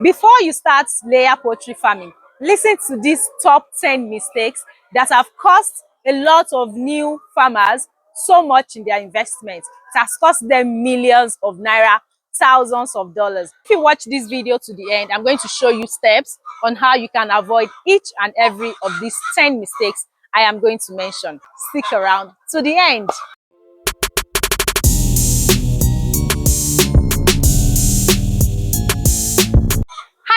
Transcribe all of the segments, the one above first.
Before you start layer poultry farming, listen to these top 10 mistakes that have cost a lot of new farmers so much in their investment. It has cost them millions of naira, thousands of dollars. If you watch this video to the end, I'm going to show you steps on how you can avoid each and every of these 10 mistakes I am going to mention. Stick around to the end.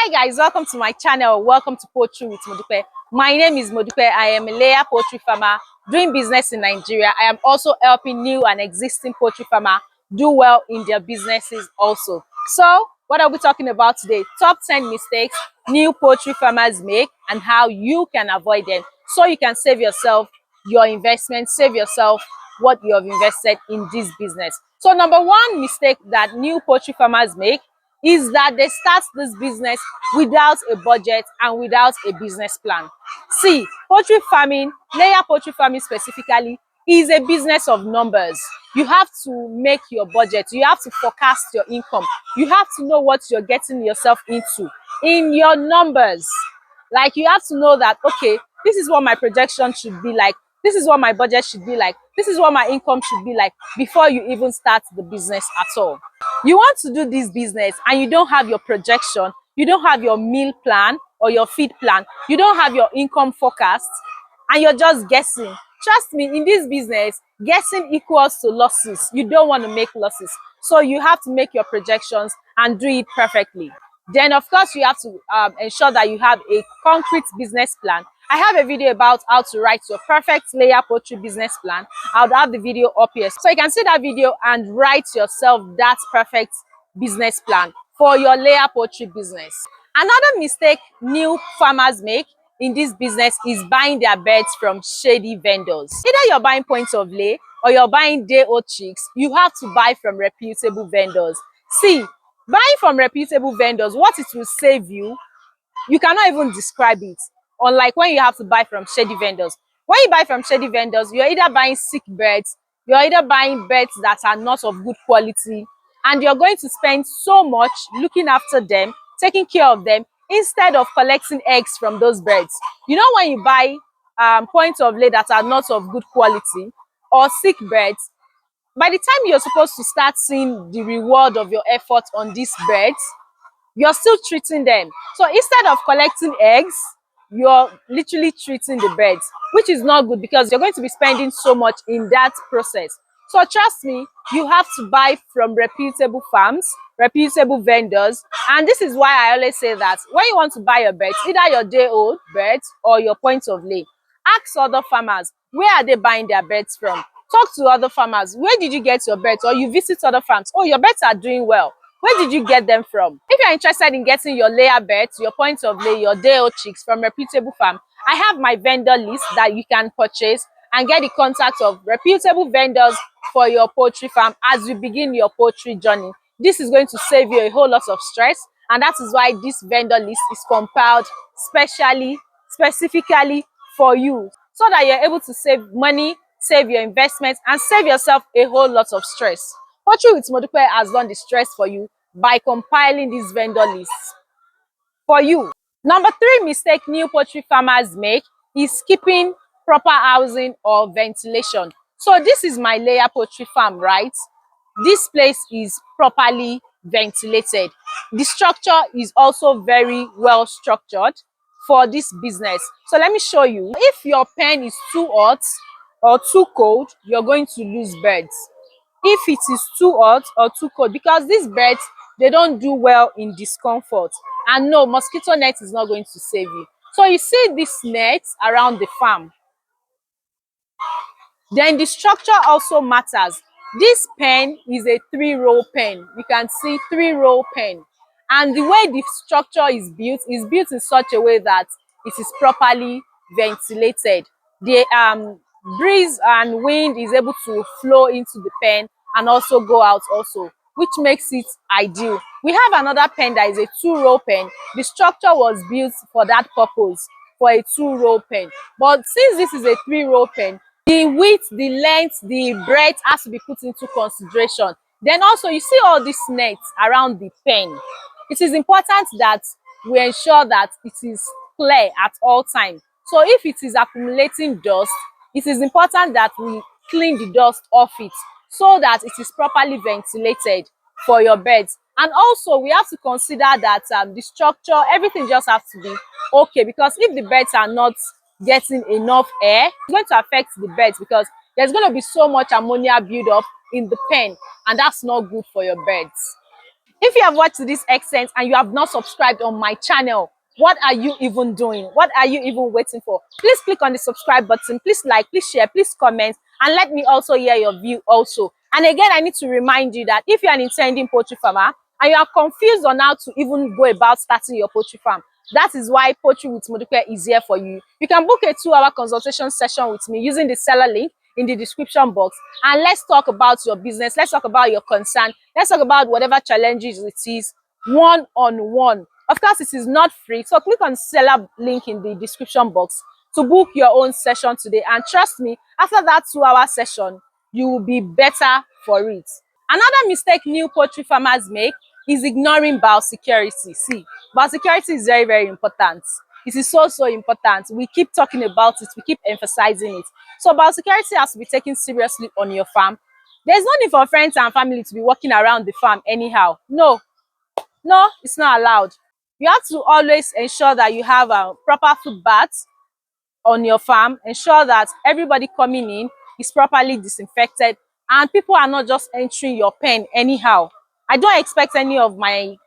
Hi guys, welcome to my channel. Welcome to Poultry with Modupe. My name is Modupe. I am a layer poultry farmer doing business in Nigeria. I am also helping new and existing poultry farmer do well in their businesses also. So what are we talking about today? Top 10 mistakes new poultry farmers make and how you can avoid them so you can save yourself your investment, save yourself what you have invested in this business. So number one mistake that new poultry farmers make is that they start this business without a budget and without a business plan. See, poultry farming, layer poultry farming specifically, is a business of numbers. You have to make your budget. You have to forecast your income. You have to know what you're getting yourself into in your numbers. Like you have to know that, okay, this is what my projection should be like. This is what my budget should be like. This is what my income should be like before you even start the business at all. You want to do this business and you don't have your projection, you don't have your meal plan or your feed plan, you don't have your income forecast, and you're just guessing. Trust me, in this business, guessing equals to losses. You don't want to make losses. So you have to make your projections and do it perfectly. Then, of course, you have to ensure that you have a concrete business plan. I have a video about how to write your perfect layer poultry business plan. I'll have the video up here. So you can see that video and write yourself that perfect business plan for your layer poultry business. Another mistake new farmers make in this business is buying their birds from shady vendors. Either you're buying points of lay or you're buying day-old chicks, you have to buy from reputable vendors. See, buying from reputable vendors, what it will save you, you cannot even describe it. Unlike when you have to buy from shady vendors. When you buy from shady vendors, you're either buying sick birds, you're either buying birds that are not of good quality, and you're going to spend so much looking after them, taking care of them, instead of collecting eggs from those birds. You know, when you buy points of lay that are not of good quality or sick birds, by the time you're supposed to start seeing the reward of your effort on these birds, you're still treating them. So instead of collecting eggs, you're literally treating the birds, which is not good because you're going to be spending so much in that process. So trust me, you have to buy from reputable farms, reputable vendors. And this is why I always say that when you want to buy your birds, either your day-old birds or your point of lay, ask other farmers, where are they buying their birds from? Talk to other farmers. Where did you get your birds? Or you visit other farms. Oh, your birds are doing well. Where did you get them from? If you're interested in getting your layer birds, your point of lay, your day-old chicks from reputable farm, I have my vendor list that you can purchase and get the contact of reputable vendors for your poultry farm as you begin your poultry journey. This is going to save you a whole lot of stress, and that is why this vendor list is compiled specifically for you, so that you're able to save money, save your investments, and save yourself a whole lot of stress. Poultry with Modupe has done the stress for you by compiling these vendor lists for you. Number three mistake new poultry farmers make is skipping proper housing or ventilation. So this is my layer poultry farm, right? This place is properly ventilated. The structure is also very well structured for this business. So let me show you. If your pen is too hot or too cold, you're going to lose birds. If it is too hot or too cold, because these birds, they don't do well in discomfort, and no, mosquito net is not going to save you. So you see this net around the farm, then the structure also matters. This pen is a 3-row pen. You can see 3-row pen, and the way the structure is built in such a way that it is properly ventilated. The breeze and wind is able to flow into the pen and also go out also, which makes it ideal. We have another pen that is a 2-row pen. The structure was built for that purpose, for a 2-row pen. But since this is a 3-row pen, the width, the length, the breadth has to be put into consideration. Then also, you see all these nets around the pen. it is important that we ensure that it is clear at all times. So if it is accumulating dust, it is important that we clean the dust off it so that it is properly ventilated for your birds. And also we have to consider that the structure, everything just has to be okay, because if the birds are not getting enough air, it's going to affect the birds, because there's going to be so much ammonia buildup in the pen, and that's not good for your birds. If you have watched to this extent and you have not subscribed on my channel, what are you even doing? What are you even waiting for? Please click on the subscribe button. Please like, please share, please comment, and let me also hear your view also. And again, I need to remind you that if you're an intending poultry farmer and you are confused on how to even go about starting your poultry farm, that is why Poultry with Modupe is here for you. You can book a 2-hour consultation session with me using the seller link in the description box, and let's talk about your business, let's talk about your concern, let's talk about whatever challenges it is, one on one. Of course, it is not free, so click on the seller link in the description box to book your own session today, and trust me, after that 2-hour session you will be better for it. Another mistake new poultry farmers make is ignoring biosecurity. See, biosecurity is very, very important. It is so important. We keep talking about it, we keep emphasizing it. So biosecurity has to be taken seriously on your farm. There's no need for friends and family to be walking around the farm anyhow. No, it's not allowed. You have to always ensure that you have a proper food bath on your farm. Ensure that everybody coming in is properly disinfected and people are not just entering your pen anyhow. I don't expect any of my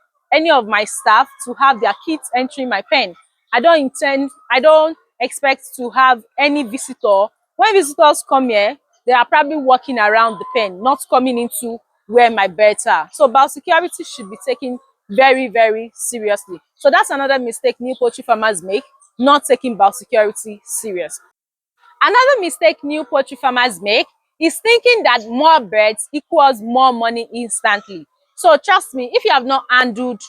staff to have their kids entering my pen. I don't expect to have any visitor. When visitors come here, they are probably walking around the pen, not coming into where my birds are. So biosecurity should be taken very, very seriously. So that's another mistake new poultry farmers make, not taking biosecurity serious. Another mistake new poultry farmers make is thinking that more birds equals more money instantly. So trust me, if you have not handled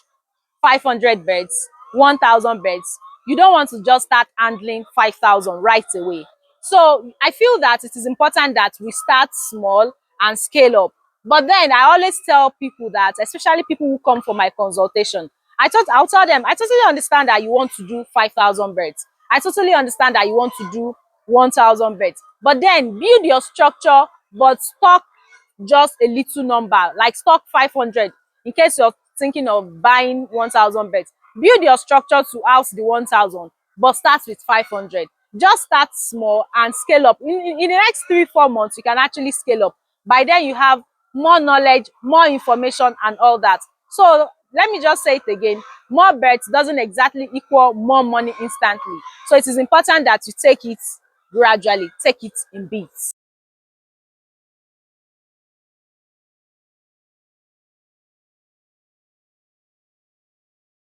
500 birds, 1,000 birds, you don't want to just start handling 5,000 right away. So I feel that it is important that we start small and scale up. But then I always tell people that, especially people who come for my consultation, I'll tell them, I totally understand that you want to do 5,000 birds. I totally understand that you want to do 1,000 birds. But then build your structure, but stock just a little number, like stock 500 in case you're thinking of buying 1,000 birds. Build your structure to house the 1,000, but start with 500. Just start small and scale up. In the next 3-4 months, you can actually scale up. By then, you have more knowledge, more information, and all that. So let me just say it again. More birds doesn't exactly equal more money instantly. So it is important that you take it gradually, take it in bits.